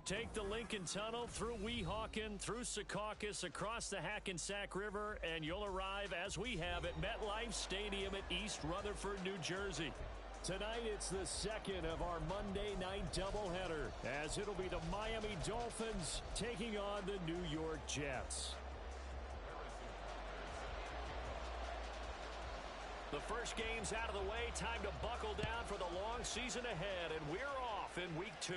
Take the Lincoln Tunnel through Weehawken, through Secaucus, across the Hackensack River, and you'll arrive, as we have, at MetLife Stadium at East Rutherford, New Jersey. Tonight, it's the second of our Monday night doubleheader, as it'll be the Miami Dolphins taking on the New York Jets. The first game's out of the way. Time to buckle down for the long season ahead, and we're off in week 2.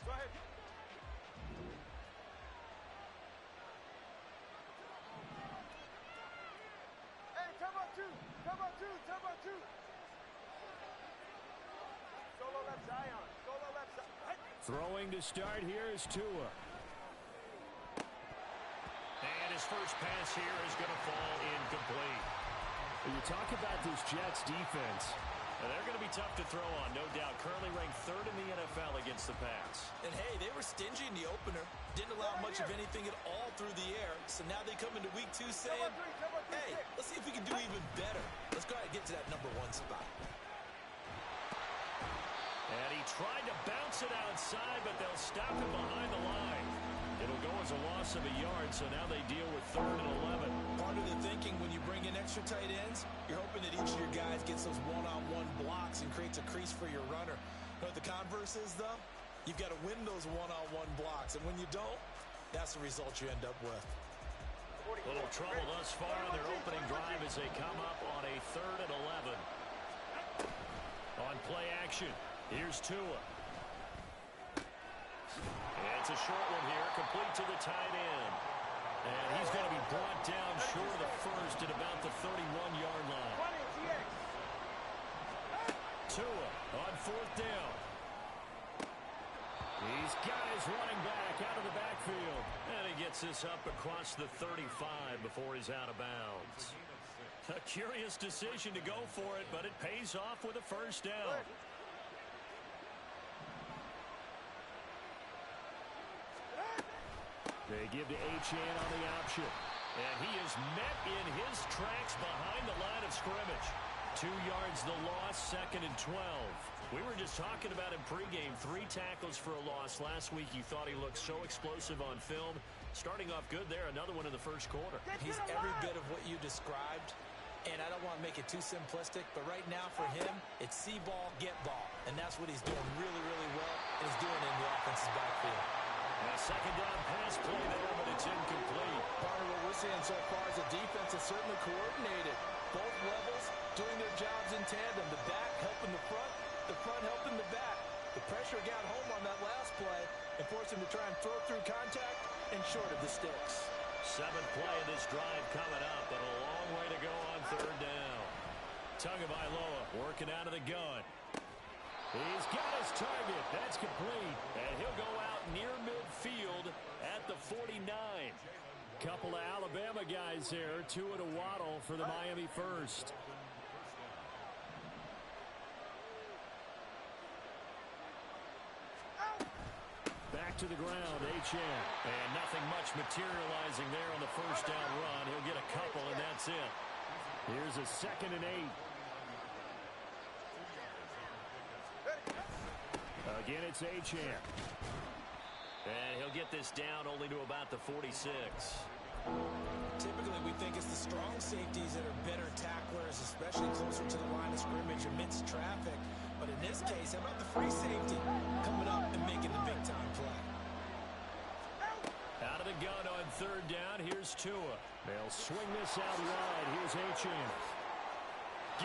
Go ahead. Hey, come on two. Solo left Zion. Solo left Zion. Throwing to start here is Tua. And his first pass here is going to fall incomplete. When you talk about this Jets defense, they're going to be tough to throw on, no doubt. Currently ranked 3rd in the NFL against the pass. And, hey, they were stingy in the opener. Didn't allow much of anything at all through the air. So now they come into week 2 saying, hey, let's see if we can do even better. Let's go ahead and get to that number 1 spot. And he tried to bounce it outside, but they'll stop him behind the line. It'll go as a loss of a yard, so now they deal with 3rd and 11. Part of the thinking when you bring in extra tight ends, you're hoping that each of your guys gets those one-on-one blocks and creates a crease for your runner. But the converse is, though, you've got to win those one-on-one blocks. And when you don't, that's the result you end up with. Little trouble thus far on their opening drive as they come up on a 3rd and 11. On play action, here's Tua. It's a short one here, complete to the tight end. And he's going to be brought down short of the first at about the 31-yard line. Tua on 4th down. He's got his running back out of the backfield. And he gets this up across the 35 before he's out of bounds. A curious decision to go for it, but it pays off with a first down. They give to Achane on the option. And he is met in his tracks behind the line of scrimmage. 2 yards the loss, 2nd and 12. We were just talking about him pregame. 3 tackles for a loss. Last week you thought he looked so explosive on film. Starting off good there, another one in the first quarter. He's every bit of what you described. And I don't want to make it too simplistic, but right now for him, it's see ball, get ball. And that's what he's doing really, really well, and he's doing it in the offensive backfield. A 2nd down pass play there, but it's incomplete. Part of what we're seeing so far is the defense is certainly coordinated. Both levels doing their jobs in tandem. The back helping the front helping the back. The pressure got home on that last play and forced him to try and throw through contact and short of the sticks. 7th play of this drive coming up, but a long way to go on 3rd down. Tagovailoa working out of the gun. He's got his target. That's complete. And he'll go out near midfield at the 49. Couple of Alabama guys there. Tua to Waddle for the Miami first. Back to the ground, Achane. And nothing much materializing there on the first down run. He'll get a couple, and that's it. Here's a 2nd and 8. Again, it's Achane. And he'll get this down only to about the 46. Typically, we think it's the strong safeties that are better tacklers, especially closer to the line of scrimmage amidst traffic. But in this case, how about the free safety coming up and making the big-time play? Out of the gun on 3rd down, here's Tua. They'll swing this out wide. Here's Achane.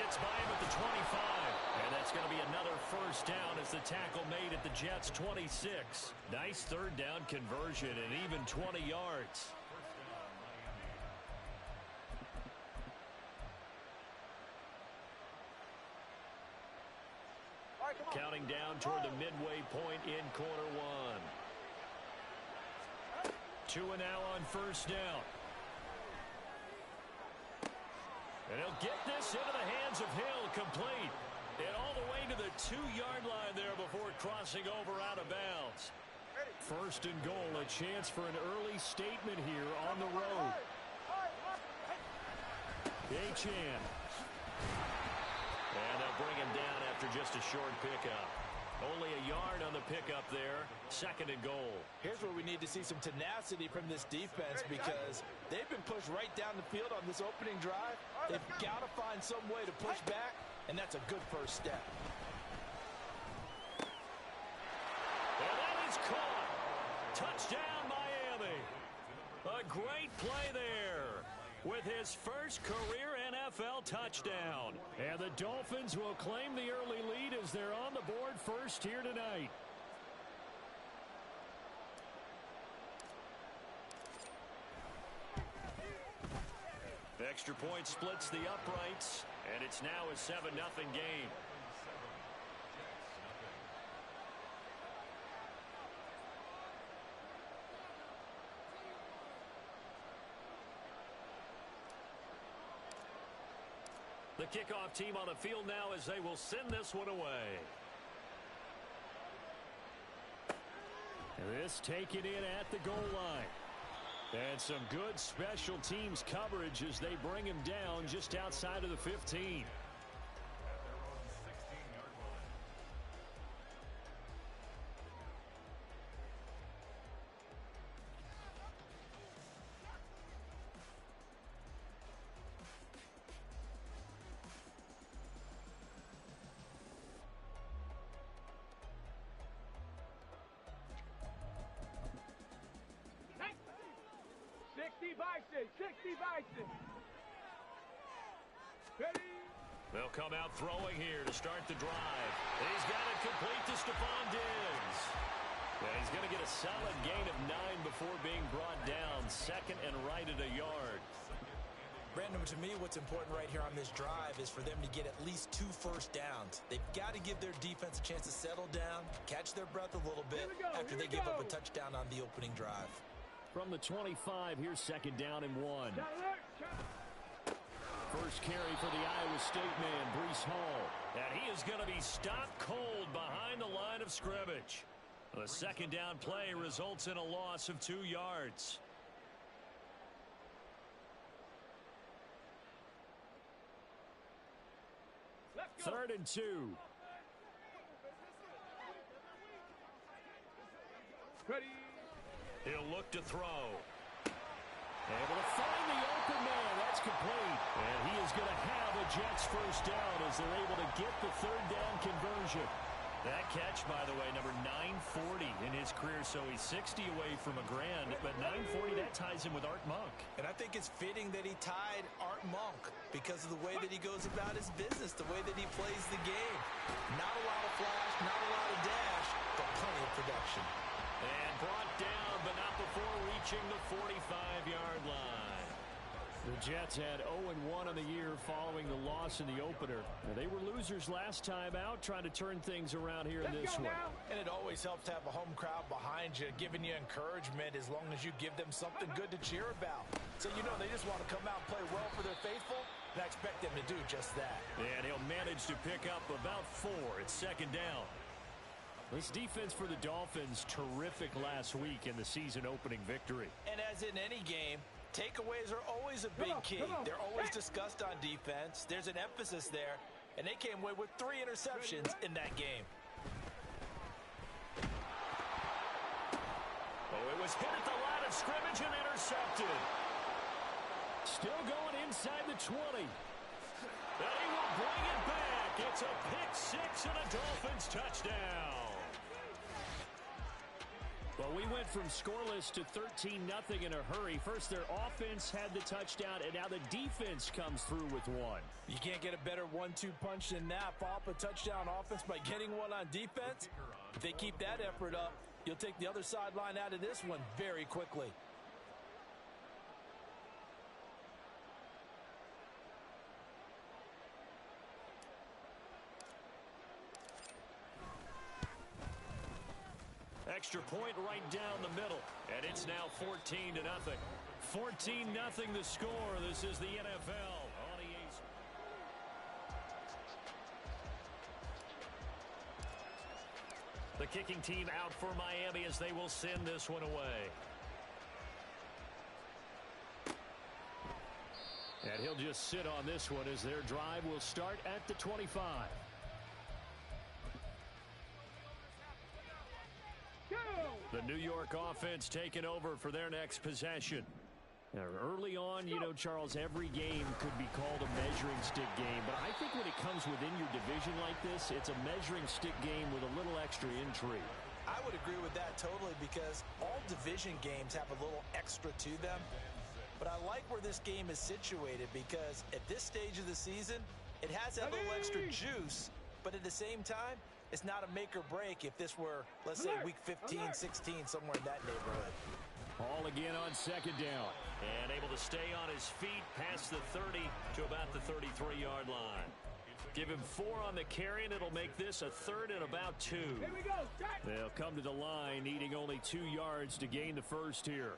Gets by him at the 25. And that's going to be another first down as the tackle made at the Jets' 26. Nice 3rd down conversion and even 20 yards. Counting down toward the midway point in quarter 1. Tua now on 1st down. And he'll get this into the hands of Hill, complete. And all the way to the 2-yard line there before crossing over out of bounds. First and goal, a chance for an early statement here on the road. Achan. And they'll bring him down after just a short pickup. Only a yard on the pickup there. Second and goal. Here's where we need to see some tenacity from this defense because they've been pushed right down the field on this opening drive. They've got to find some way to push back, and that's a good first step. And that is caught. Touchdown, Miami. A great play there with his first career NFL touchdown. And the Dolphins will claim the early lead as they're on the board first here tonight. Extra point splits the uprights, and it's now a 7-0 game. The kickoff team on the field now as they will send this one away. This taken in at the goal line. And some good special teams coverage as they bring him down just outside of the 15. They'll come out throwing here to start the drive. He's got it complete to Stephon Diggs. And he's going to get a solid gain of 9 before being brought down. Second and right at a yard. Brandon, to me, what's important right here on this drive is for them to get at least 2 first downs. They've got to give their defense a chance to settle down, catch their breath a little bit after they give up a touchdown on the opening drive. From the 25, here's second down and 1. First carry for the Iowa State man, Breece Hall. And he is going to be stopped cold behind the line of scrimmage. The second down play results in a loss of 2 yards. Third and 2. Ready. He'll look to throw. Able to find the open man. That's complete. And he is going to have a Jets first down as they're able to get the third down conversion. That catch, by the way, number 940 in his career, so he's 60 away from a grand, but 940, that ties him with Art Monk. And I think it's fitting that he tied Art Monk because of the way that he goes about his business, the way that he plays the game. Not a lot of flash, not a lot of dash, but plenty of production. And brought down, but not before reaching the 45-yard line. The Jets had 0-1 on the year following the loss in the opener. They were losers last time out, trying to turn things around here in this one. And it always helps to have a home crowd behind you, giving you encouragement as long as you give them something good to cheer about. So, you know, they just want to come out and play well for their faithful, and I expect them to do just that. And he'll manage to pick up about 4 at second down. This defense for the Dolphins, terrific last week in the season-opening victory. And as in any game, takeaways are always a big key. They're always discussed on defense. There's an emphasis there, and they came away with 3 interceptions in that game. Oh, it was hit at the line of scrimmage and intercepted. Still going inside the 20. And he will bring it back. It's a pick-6 and a Dolphins touchdown. Well, we went from scoreless to 13-0 in a hurry. First, their offense had the touchdown, and now the defense comes through with 1. You can't get a better 1-2 punch than that. Follow up a touchdown offense by getting 1 on defense. If they keep that effort up, you'll take the other sideline out of this one very quickly. Extra point right down the middle, and it's now 14-0. 14-0 the score. This is the NFL on The kicking team out for Miami as they will send this one away. And he'll just sit on this one as their drive will start at the 25. The New York offense taking over for their next possession. Now, early on, you know, Charles, every game could be called a measuring stick game. But I think when it comes within your division like this, it's a measuring stick game with a little extra intrigue. I would agree with that totally because all division games have a little extra to them. But I like where this game is situated because at this stage of the season, it has that little extra juice. But at the same time, it's not a make or break if this were, let's say, week 15, 16, somewhere in that neighborhood. Hall again on second down. And able to stay on his feet past the 30 to about the 33-yard line. Give him 4 on the carry, and it'll make this a 3rd and about 2. Here we go. They'll come to the line, needing only 2 yards to gain the first here.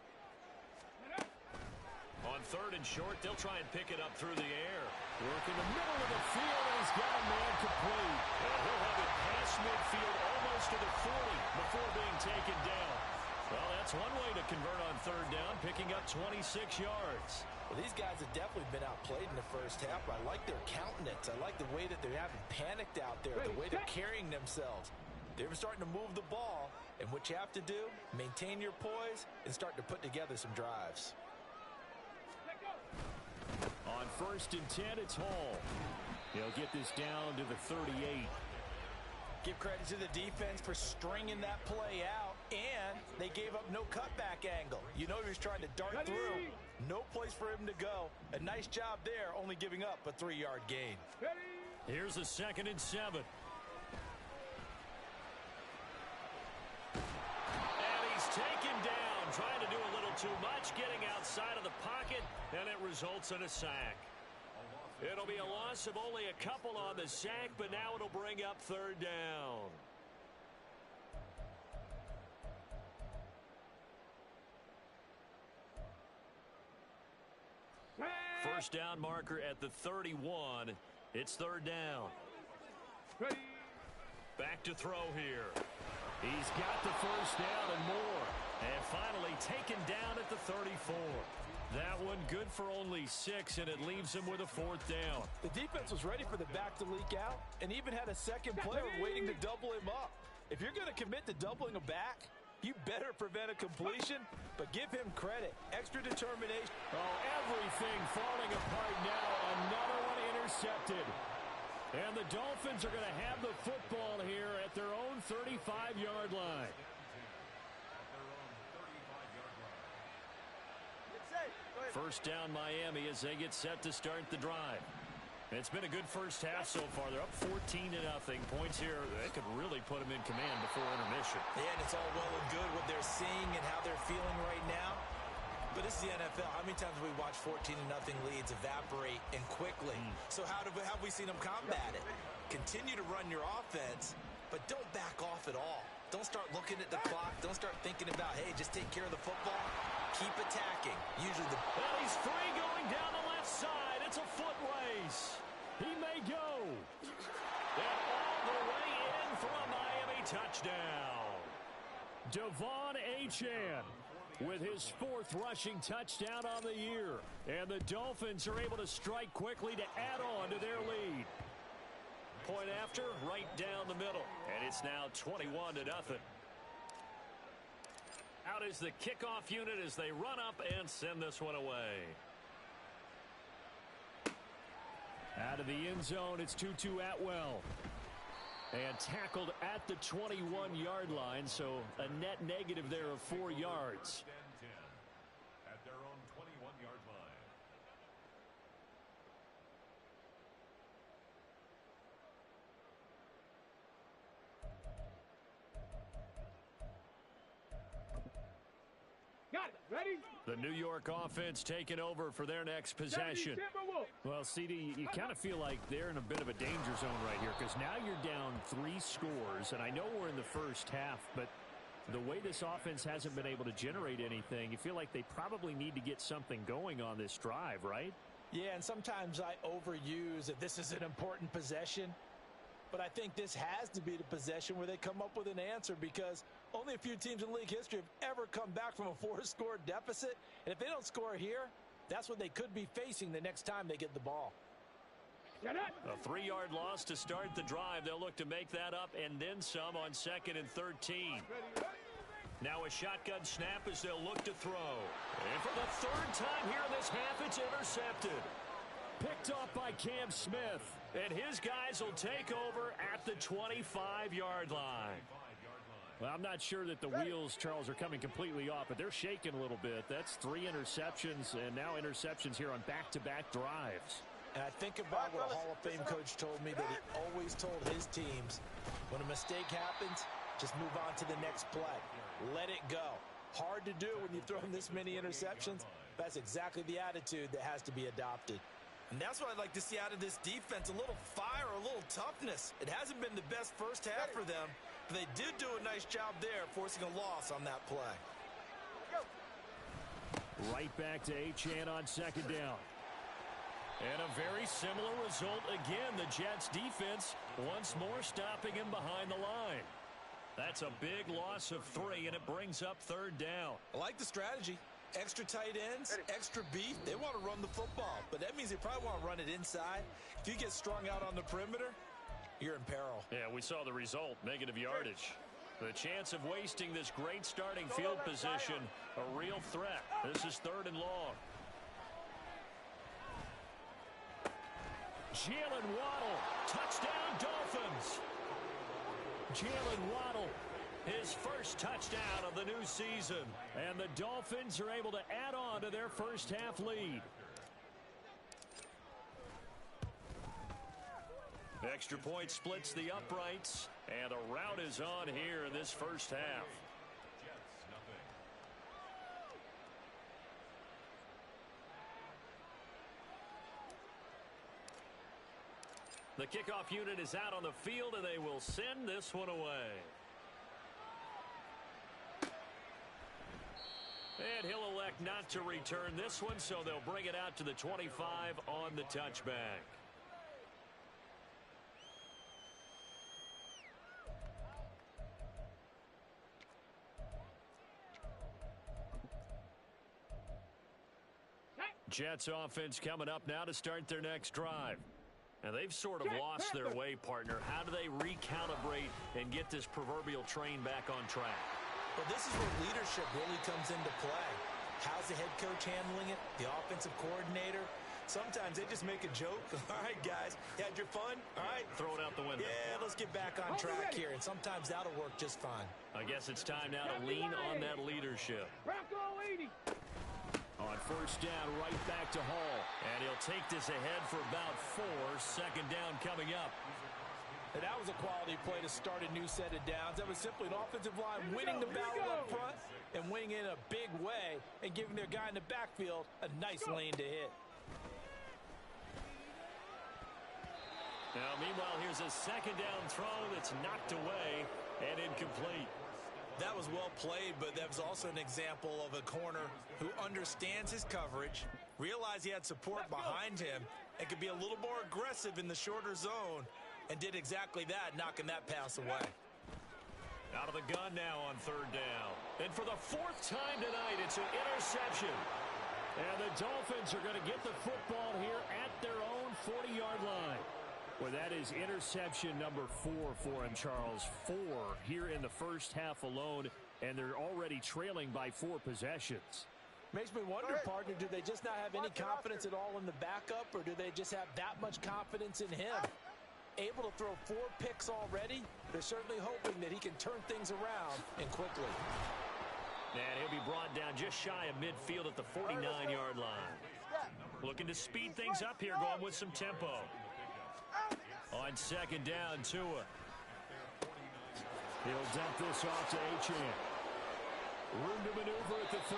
On 3rd and short, they'll try and pick it up through the air. Work in the middle of the field, and he's got a man complete. And he'll have it past midfield almost to the 40 before being taken down. Well, that's one way to convert on 3rd down, picking up 26 yards. Well, these guys have definitely been outplayed in the first half. I like their countenance. I like the way that they haven't panicked out there, the way they're carrying themselves. They're starting to move the ball, and what you have to do, maintain your poise and start to put together some drives. On 1st and 10, it's Hall. He'll get this down to the 38. Give credit to the defense for stringing that play out, and they gave up no cutback angle. You know he was trying to dart through. No place for him to go. A nice job there, only giving up a 3-yard gain. Here's a 2nd and 7. And he's taken down, trying to do a little too much, getting outside of the pocket, and it results in a sack. It'll be a loss of only a couple on the sack, but now it'll bring up 3rd down. First down marker at the 31. It's 3rd down. Back to throw here. He's got the first down and more. And finally taken down at the 34. That one good for only 6, and it leaves him with a 4th down. The defense was ready for the back to leak out and even had a second player waiting to double him up. If you're going to commit to doubling a back, you better prevent a completion, but give him credit. Extra determination. Oh, everything falling apart now. Another one intercepted. And the Dolphins are going to have the football here at their own 35-yard line. First down Miami as they get set to start the drive. It's been a good first half so far. They're up 14-0. Points here, they could really put them in command before intermission. Yeah, and it's all well and good what they're seeing and how they're feeling right now. But this is the NFL. How many times have we watched 14-0 leads evaporate and quickly? So how have we seen them combat it? Continue to run your offense, but don't back off at all. Don't start looking at the clock. Don't start thinking about, hey, just take care of the football. Keep attacking. Usually Well, he's free going down the left side. It's a foot race. He may go. And all the way in for a Miami touchdown. Devon Achane with his 4th rushing touchdown on the year. And the Dolphins are able to strike quickly to add on to their lead. Point after, right down the middle. And it's now 21-0. Out is the kickoff unit as they run up and send this one away. Out of the end zone, it's Tutu Atwell. And tackled at the 21-yard line, so a net negative there of 4 yards. At their own 21-yard line. Got it. Ready? The New York offense taking over for their next possession. Well, CD, you kind of feel like they're in a bit of a danger zone right here because now you're down 3 scores, and I know we're in the first half, but the way this offense hasn't been able to generate anything, you feel like they probably need to get something going on this drive, right? Yeah, and sometimes I overuse that this is an important possession. but I think this has to be the possession where they come up with an answer, because only a few teams in league history have ever come back from a 4-score deficit. And if they don't score here, that's what they could be facing the next time they get the ball. A 3-yard loss to start the drive. They'll look to make that up and then some on 2nd and 13. Now a shotgun snap as they'll look to throw. And for the 3rd time here in this half, it's intercepted. Picked off by Cam Smith. And his guys will take over at the 25-yard line. Well, I'm not sure that the wheels, Charles, are coming completely off, but they're shaking a little bit. That's 3 interceptions, and now interceptions here on back-to-back drives. And I think about what a Hall of Fame coach told me, that he always told his teams, when a mistake happens, just move on to the next play. Let it go. Hard to do when you throw this many interceptions. That's exactly the attitude that has to be adopted. And that's what I'd like to see out of this defense, a little fire, a little toughness. It hasn't been the best first half for them, but they did do a nice job there, forcing a loss on that play. Right back to Achane on 2nd down. And a very similar result again. The Jets defense once more stopping him behind the line. That's a big loss of 3, and it brings up 3rd down. I like the strategy. Extra tight ends, extra beef. They want to run the football, but that means they probably want to run it inside. If you get strung out on the perimeter, you're in peril. Yeah, we saw the result, negative yardage. The chance of wasting this great starting field position, a real threat. This is 3rd and long. Jalen Waddle, touchdown Dolphins. Jalen Waddle, his first touchdown of the new season. And the Dolphins are able to add on to their first half lead. Extra point splits the uprights, and a rout is on here in this first half. The kickoff unit is out on the field, and they will send this one away. And he'll elect not to return this one, so they'll bring it out to the 25 on the touchback. Jets offense coming up now to start their next drive. And they've sort of lost their way, partner. How do they recalibrate and get this proverbial train back on track? Well, this is where leadership really comes into play. How's the head coach handling it? The offensive coordinator? Sometimes they just make a joke. All right, guys, you had your fun? All right. Throw it out the window. Yeah, let's get back on track here. And sometimes that'll work just fine. I guess it's time now to lean on that leadership. Bronco 80. On 1st down, right back to Hall. And he'll take this ahead for about 4. 2nd down coming up. And that was a quality play to start a new set of downs. That was simply an offensive line winning the battle up front and winning in a big way and giving their guy in the backfield a nice lane to hit. Now, meanwhile, here's a 2nd down throw that's knocked away and incomplete. That was well played, but that was also an example of a corner who understands his coverage, realized he had support behind him, and could be a little more aggressive in the shorter zone, and did exactly that, knocking that pass away. Out of the gun now on 3rd down. And for the 4th time tonight, it's an interception. And the Dolphins are going to get the football here at their own 40-yard line. Well, that is interception number 4 for him, Charles. 4 here in the first half alone, and they're already trailing by 4 possessions. Makes me wonder, partner, do they just not have any confidence at all in the backup, or do they just have that much confidence in him? Able to throw 4 picks already, they're certainly hoping that he can turn things around and quickly. And he'll be brought down just shy of midfield at the 49-yard line. Looking to speed things up here, going with some tempo. On 2nd down, Tua. He'll dump this off to Achane. Room to maneuver at the 35.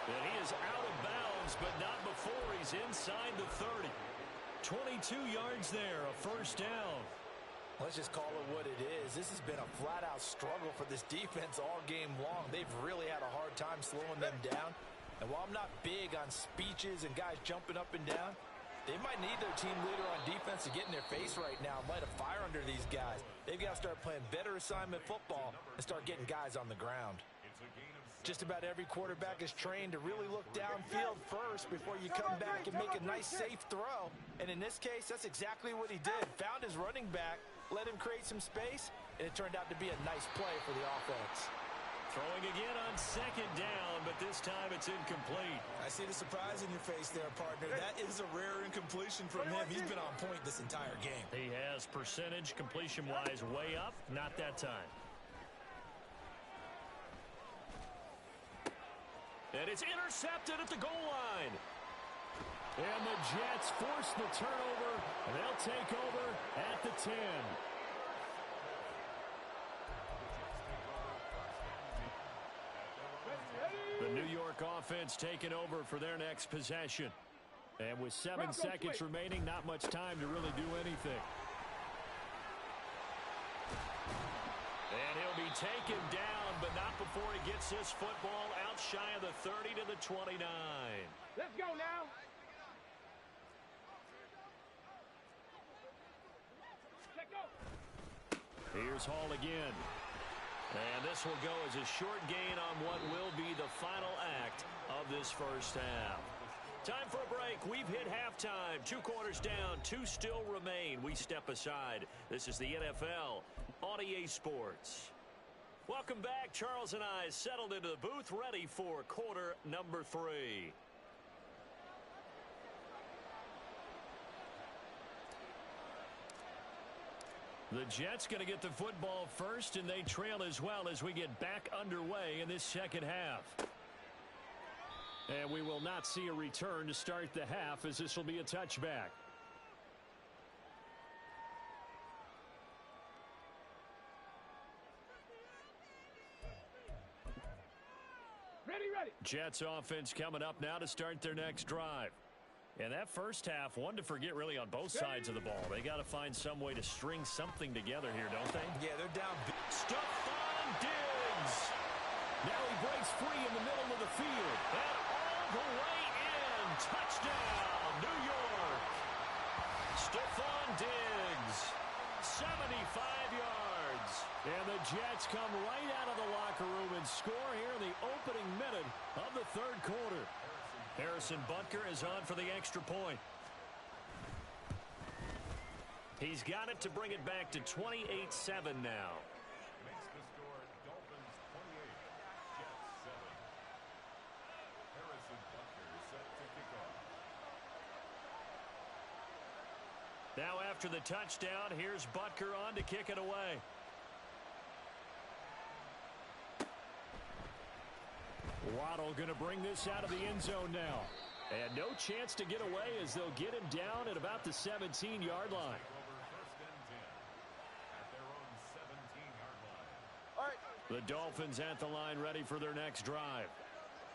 And he is out of bounds, but not before he's inside the 30. 22 yards there, a 1st down. Let's just call it what it is. This has been a flat-out struggle for this defense all game long. They've really had a hard time slowing them down. And while I'm not big on speeches and guys jumping up and down, They might need their team leader on defense to get in their face right now and light a fire under these guys. They've got to start playing better assignment football and start getting guys on the ground. Just about every quarterback is trained to really look downfield first before you come back and make a nice, safe throw. And in this case, that's exactly what he did. Found his running back, let him create some space, and it turned out to be a nice play for the offense. Throwing again on second down, but this time it's incomplete. I see the surprise in your face there, partner. That is a rare incompletion from him. He's been on point this entire game. He has percentage completion-wise way up, not that time. And it's intercepted at the goal line. And the Jets force the turnover, and they'll take over at the 10. The New York offense taking over for their next possession. And with 7 seconds remaining, not much time to really do anything. And he'll be taken down, but not before he gets this football out shy of the 30 to the 29. Let's go now. Let go. Here's Hall again. And this will go as a short gain on what will be the final act of this first half. Time for a break. We've hit halftime. 2 quarters down, 2 still remain. We step aside. This is the NFL on EA Sports. Welcome back. Charles and I settled into the booth, ready for quarter number 3. The Jets going to get the football first, and they trail as well as we get back underway in this second half. And we will not see a return to start the half, as this will be a touchback. Ready. Jets offense coming up now to start their next drive. And that first half, one to forget really on both sides of the ball. They got to find some way to string something together here, don't they? Yeah, they're down. Stephon Diggs. Now he breaks free in the middle of the field. And all the way in. Touchdown, New York. Stephon Diggs. 75 yards. And the Jets come right out of the locker room and score here in the opening minute of the third quarter. Harrison Butker is on for the extra point. He's got it to bring it back to 28-7 now. Makes the score Dolphins 28, Jets 7. Harrison Butker set to kick off. Now after the touchdown, here's Butker on to kick it away. Waddle going to bring this out of the end zone now. And no chance to get away as they'll get him down at about the 17-yard line. All right. The Dolphins at the line ready for their next drive.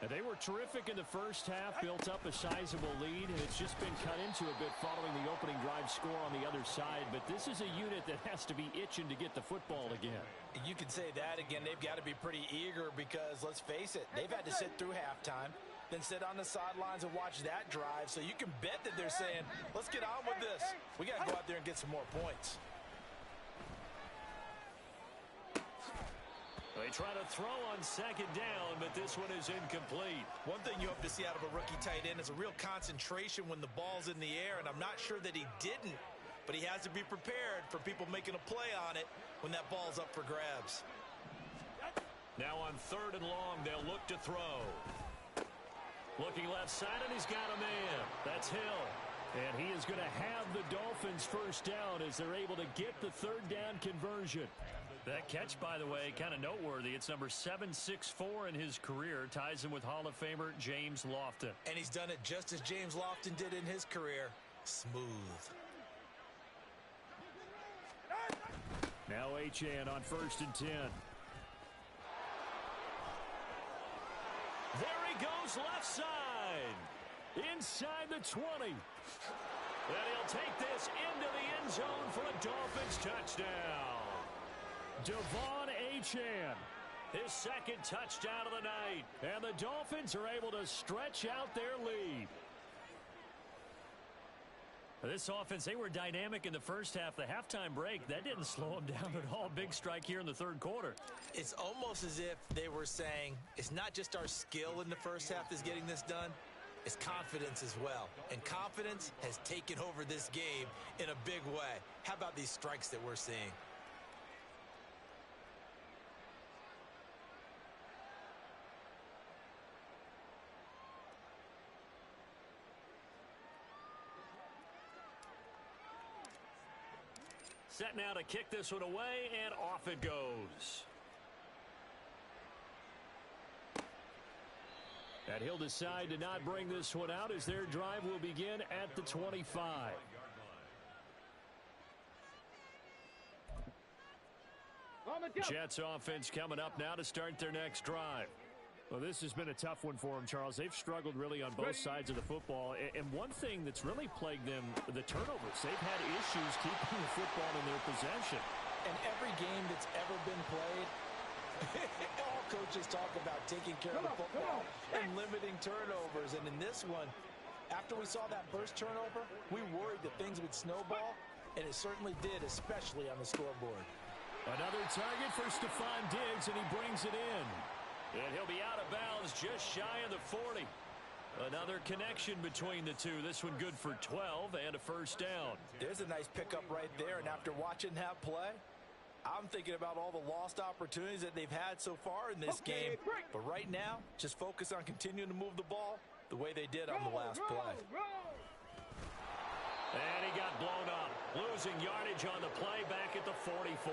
And they were terrific in the first half, built up a sizable lead, and it's just been cut into a bit following the opening drive score on the other side. But this is a unit that has to be itching to get the football again. You can say that again. They've got to be pretty eager because, let's face it, they've had to sit through halftime, then sit on the sidelines and watch that drive. So you can bet that they're saying, let's get on with this. We got to go out there and get some more points. They try to throw on second down, but this one is incomplete. One thing you hope to see out of a rookie tight end is a real concentration when the ball's in the air, and I'm not sure that he didn't, but he has to be prepared for people making a play on it when that ball's up for grabs. Now on 3rd and long, they'll look to throw. Looking left side, and he's got a man. That's Hill. And he is going to have the Dolphins first down as they're able to get the 3rd down conversion. That catch, by the way, kind of noteworthy. It's number 764 in his career. Ties him with Hall of Famer James Lofton. And he's done it just as James Lofton did in his career. Smooth. Now Achane on 1st and 10. There he goes left side. Inside the 20. And he'll take this into the end zone for a Dolphins touchdown. Devon Achane, his 2nd touchdown of the night. And the Dolphins are able to stretch out their lead. This offense, they were dynamic in the first half. The halftime break, that didn't slow them down at all. Big strike here in the third quarter. It's almost as if they were saying, it's not just our skill in the first half that's getting this done, it's confidence as well. And confidence has taken over this game in a big way. How about these strikes that we're seeing? Set now to kick this one away, and off it goes. And he'll decide to not bring this one out as their drive will begin at the 25. Jets offense coming up now to start their next drive. Well, this has been a tough one for them, Charles. They've struggled really on both sides of the football. And one thing that's really plagued them, the turnovers. They've had issues keeping the football in their possession. And every game that's ever been played, all coaches talk about taking care of the football and limiting turnovers. And in this one, after we saw that first turnover, we worried that things would snowball, and it certainly did, especially on the scoreboard. Another target for Stephon Diggs, and he brings it in. And he'll be out of bounds just shy of the 40. Another connection between the two. This one good for 12 and a first down. There's a nice pickup right there, and after watching that play, I'm thinking about all the lost opportunities that they've had so far in this game. But right now, just focus on continuing to move the ball the way they did on the last play. And he got blown up. Losing yardage on the play back at the 44.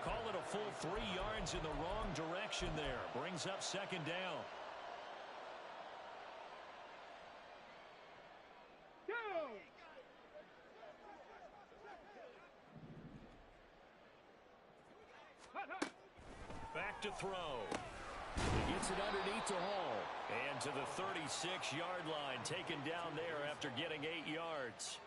Call it a full 3 yards in the wrong direction there. Brings up second down. Back to throw. He gets it underneath to Hall. And to the 36-yard line. Taken down there after getting 8 yards.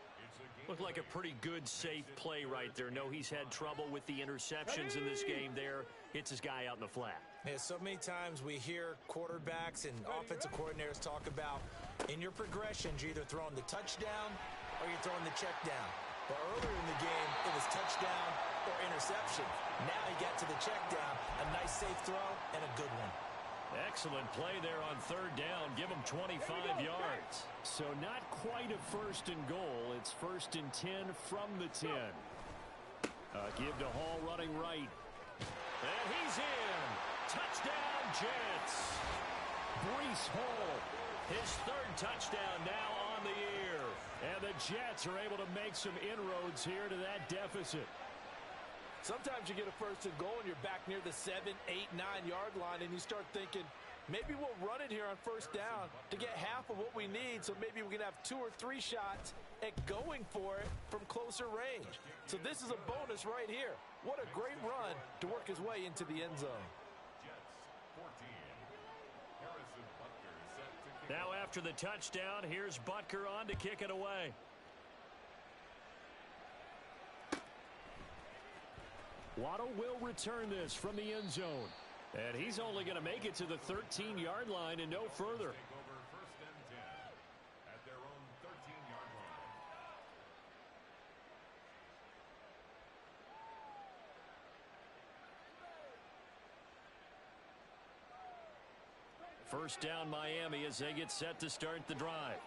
Looked like a pretty good, safe play right there. No, he's had trouble with the interceptions in this game there. Hits his guy out in the flat. Yeah, so many times we hear quarterbacks and offensive coordinators talk about in your progressions, you're either throwing the touchdown or you're throwing the check down. But earlier in the game, it was touchdown or interception. Now he got to the check down. A nice, safe throw and a good one. Excellent play there on third down. Give him 25 yards. So not quite a first and goal. It's first and 10 from the 10. Give to Hall running right. And he's in. Touchdown, Jets. Breece Hall. His third touchdown now on the year. And the Jets are able to make some inroads here to that deficit. Sometimes you get a first and goal and you're back near the 7, 8, 9-yard line, and you start thinking, maybe we'll run it here on first down to get half of what we need, so maybe we can have 2 or 3 shots at going for it from closer range. So this is a bonus right here. What a great run to work his way into the end zone. Now after the touchdown, here's Butker on to kick it away. Waddle will return this from the end zone. And he's only going to make it to the 13-yard line and no further. First and 10 at their own 13-yard line. First down Miami as they get set to start the drive.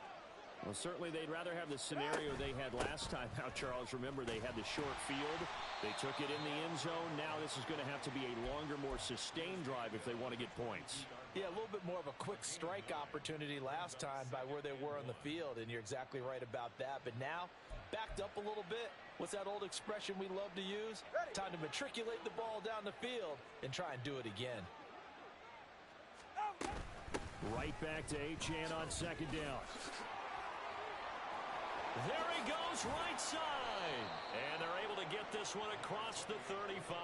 Well, certainly they'd rather have the scenario they had last time. Now, Charles, remember they had the short field. They took it in the end zone. Now this is going to have to be a longer, more sustained drive if they want to get points. Yeah, a little bit more of a quick strike opportunity last time by where they were on the field, and you're exactly right about that. But now, backed up a little bit. What's that old expression we love to use? Time to matriculate the ball down the field and try and do it again. Right back to Achane on second down. There he goes, right side. And they're able to get this one across the 35.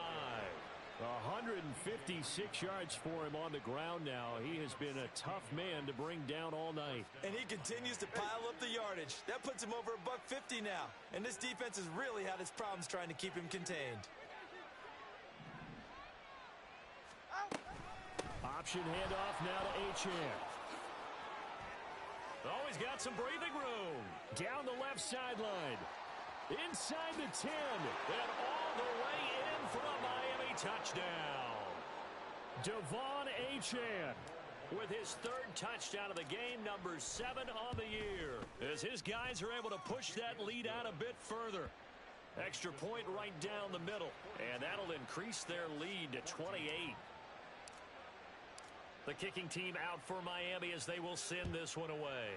156 yards for him on the ground now. He has been a tough man to bring down all night. And he continues to pile up the yardage. That puts him over $150 now. And this defense has really had its problems trying to keep him contained. Option handoff now to Achane. Oh, he's got some breathing room. Down the left sideline. Inside the 10. And all the way in for a Miami touchdown. Devon Achane with his third touchdown of the game, number 7 on the year, as his guys are able to push that lead out a bit further. Extra point right down the middle, and that'll increase their lead to 28. The kicking team out for Miami as they will send this one away.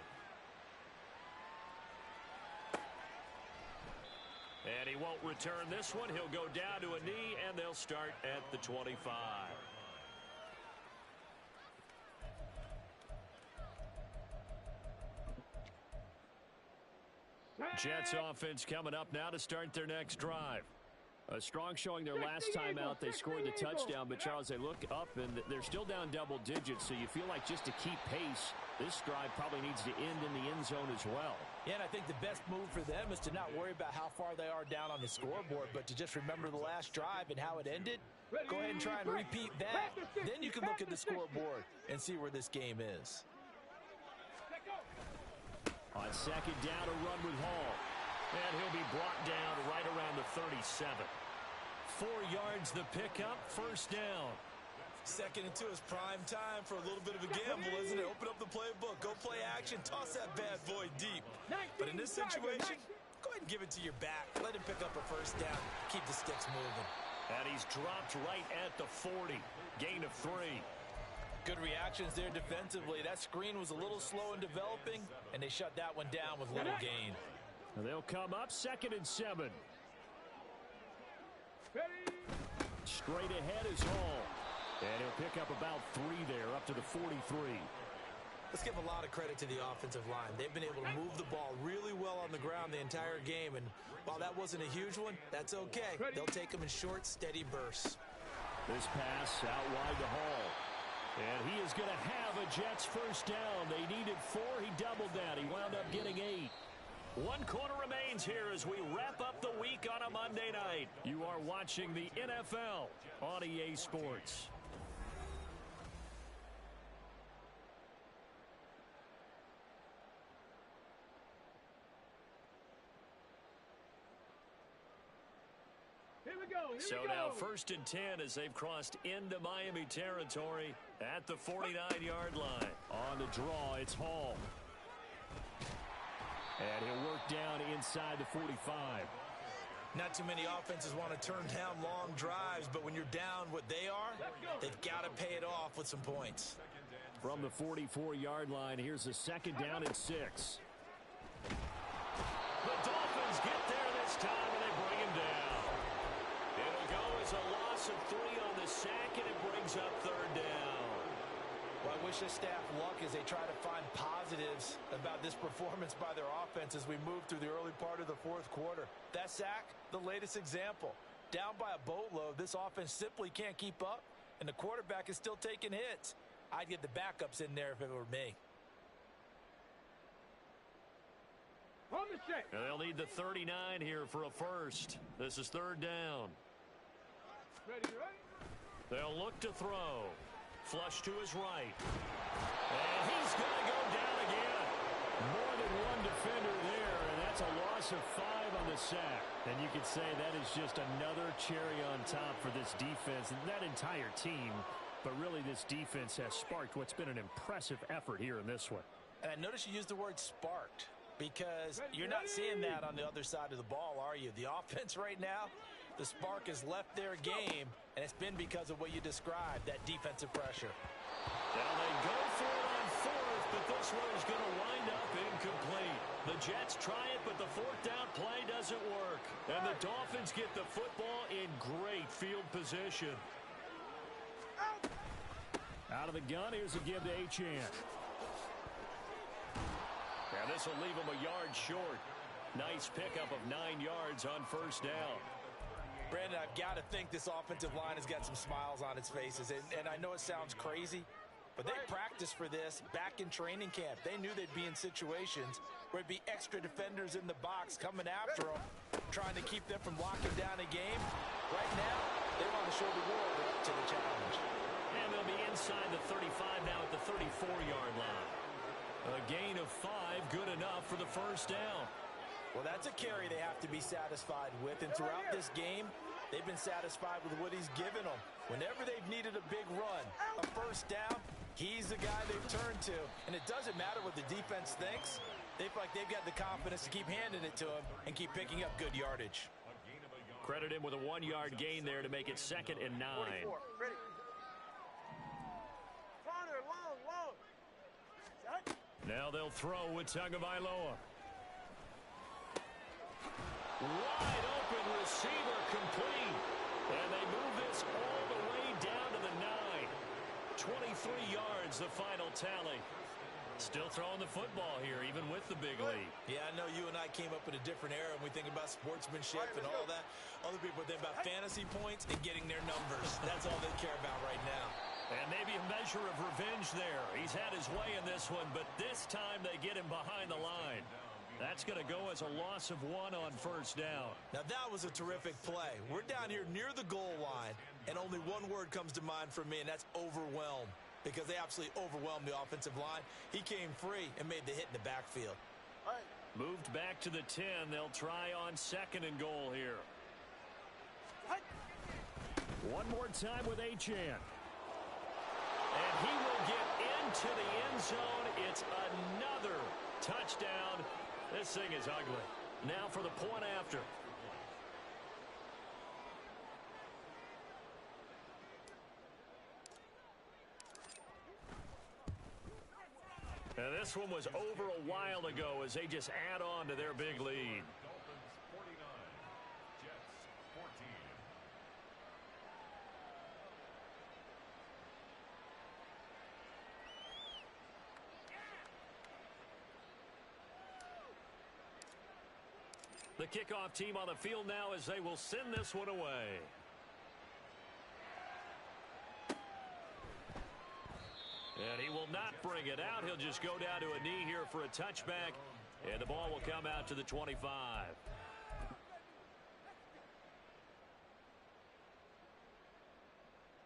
And he won't return this one. He'll go down to a knee, and they'll start at the 25. Jets offense coming up now to start their next drive. A strong showing their last time out. They scored the touchdown, but Charles, they look up and they're still down double digits, so you feel like just to keep pace, this drive probably needs to end in the end zone as well. Yeah, and I think the best move for them is to not worry about how far they are down on the scoreboard, but to just remember the last drive and how it ended. Go ahead and try and repeat that. Then you can look at the scoreboard and see where this game is. On second down, a run with Hall. And he'll be brought down right around the 37. 4 yards the pickup, first down. 2nd and 2 is prime time for a little bit of a gamble, isn't it? Open up the playbook, go play action, toss that bad boy deep. But in this situation, go ahead and give it to your back. Let him pick up a first down. Keep the sticks moving. And he's dropped right at the 40. Gain of 3. Good reactions there defensively. That screen was a little slow in developing, and they shut that one down with little gain. They'll come up 2nd and 7. Straight ahead is Hall. And he'll pick up about 3 there, up to the 43. Let's give a lot of credit to the offensive line. They've been able to move the ball really well on the ground the entire game. And while that wasn't a huge one, that's okay. They'll take them in short, steady bursts. This pass out wide to Hall. And he is going to have a Jets first down. They needed 4. He doubled that. He wound up getting 8. 1 quarter remains here as we wrap up the week on a Monday night. You are watching the NFL on EA Sports. So now 1st and 10 as they've crossed into Miami territory at the 49-yard line. On the draw, it's Hall. And he'll work down inside the 45. Not too many offenses want to turn down long drives, but when you're down what they are, they've got to pay it off with some points. From the 44-yard line, here's a 2nd down and 6. The Dolphins get there this time, and they bring him down. It'll go as a loss of 3 on the sack, and it brings up 3rd down. Well, I wish the staff luck as they try to find positives about this performance by their offense as we move through the early part of the 4th quarter. That sack, the latest example. Down by a boatload, this offense simply can't keep up, and the quarterback is still taking hits. I'd get the backups in there if it were me. And they'll need the 39 here for a first. This is 3rd down. Ready? They'll look to throw. Flush to his right. And he's going to go down again. More than one defender there, and that's a loss of 5 on the sack. And you could say that is just another cherry on top for this defense and that entire team. But really, this defense has sparked what's been an impressive effort here in this one. And I notice you used the word sparked because you're not seeing that on the other side of the ball, are you? The offense right now, the spark has left their game, and it's been because of what you described, that defensive pressure. Now they go for it on 4th, but this one is going to wind up incomplete. The Jets try it, but the 4th down play doesn't work. And the Dolphins get the football in great field position. Out of the gun, here's a give to Achane. Now this will leave him a yard short. Nice pickup of 9 yards on 1st down. Brandon, I've got to think this offensive line has got some smiles on its faces. And I know it sounds crazy, but they practiced for this back in training camp. They knew they'd be in situations where it'd be extra defenders in the box coming after them, trying to keep them from locking down a game. Right now, they want to show the world they're up to the challenge. And they'll be inside the 35 now at the 34-yard line. A gain of 5, good enough for the first down. Well, that's a carry they have to be satisfied with, and throughout this game, they've been satisfied with what he's given them. Whenever they've needed a big run, a first down, he's the guy they've turned to. And it doesn't matter what the defense thinks. They feel like they've got the confidence to keep handing it to him and keep picking up good yardage. Credit him with a 1-yard gain there to make it 2nd and 9. Ready. Corner, long. Now they'll throw with Tagovailoa. Wide open receiver complete. And they move this all the way down to the 9. 23 yards, the final tally. Still throwing the football here, even with the big lead. Yeah, I know you and I came up in a different era, and we think about sportsmanship and all that. Other people think about fantasy points and getting their numbers. That's all they care about right now. And maybe a measure of revenge there. He's had his way in this one, but this time they get him behind the line. That's going to go as a loss of 1 on first down. Now, that was a terrific play. We're down here near the goal line, and only one word comes to mind for me, and that's overwhelmed, because they absolutely overwhelmed the offensive line. He came free and made the hit in the backfield. Moved back to the 10. They'll try on 2nd and goal here. One more time with Achane. And he will get into the end zone. It's another touchdown. This thing is ugly. Now for the point after. And this one was over a while ago as they just add on to their big lead. Dolphins 49, Jets 14. The kickoff team on the field now as they will send this one away. And he will not bring it out. He'll just go down to a knee here for a touchback. And the ball will come out to the 25.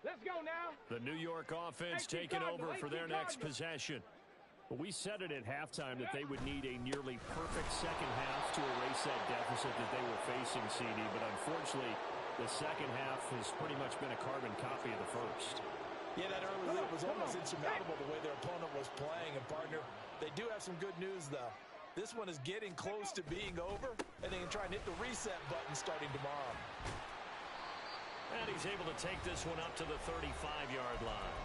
Let's go now. The New York offense taking over for their next possession. We said it at halftime that they would need a nearly perfect second half to erase that deficit that they were facing, CD. But unfortunately, the second half has pretty much been a carbon copy of the first. Yeah, that early lead was almost insurmountable the way their opponent was playing. And, partner, they do have some good news, though. This one is getting close to being over, and they can try and hit the reset button starting tomorrow. And he's able to take this one up to the 35-yard line.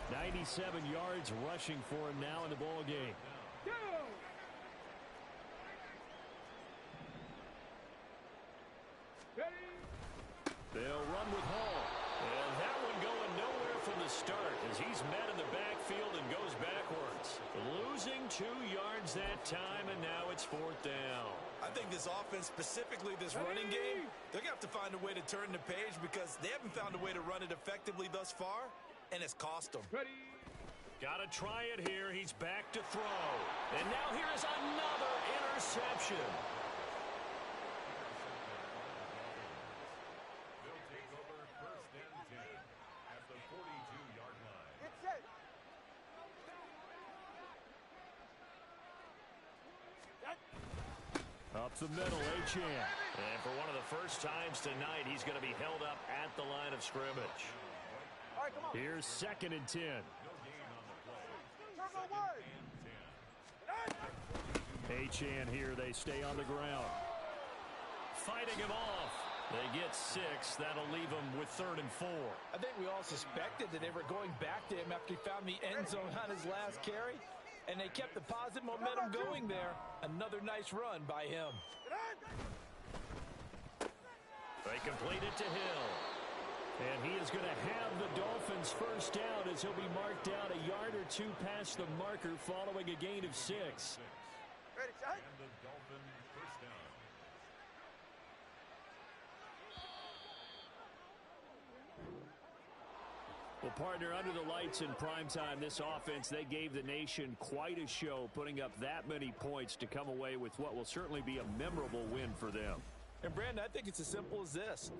97 yards rushing for him now in the ball game. Go! Ready? They'll run with Hall. And that one going nowhere from the start as he's met in the backfield and goes backwards. Losing 2 yards that time, and now it's 4th down. I think this offense, specifically this running game, they're going to have to find a way to turn the page because they haven't found a way to run it effectively thus far, and it's cost them. Ready? Got to try it here. He's back to throw. And now here is another interception. They'll take over 1st and 10 at the 42-yard line. Get set. Up the middle, Achane. And for one of the first times tonight, he's going to be held up at the line of scrimmage. All right, come on. Here's 2nd and 10. No gain on the play. Turbo wide. And 10. Achane here, they stay on the ground. Fighting him off. They get 6. That'll leave him with 3rd and 4. I think we all suspected that they were going back to him after he found the end zone on his last carry, and they kept the positive momentum going there. Another nice run by him. They complete it to Hill. And he is going to have the Dolphins first down as he'll be marked down a yard or 2 past the marker following a gain of 6. Ready, set. And the Dolphins first down. Well, partner, under the lights in primetime, this offense, they gave the nation quite a show, putting up that many points to come away with what will certainly be a memorable win for them. And, Brandon, I think it's as simple as this.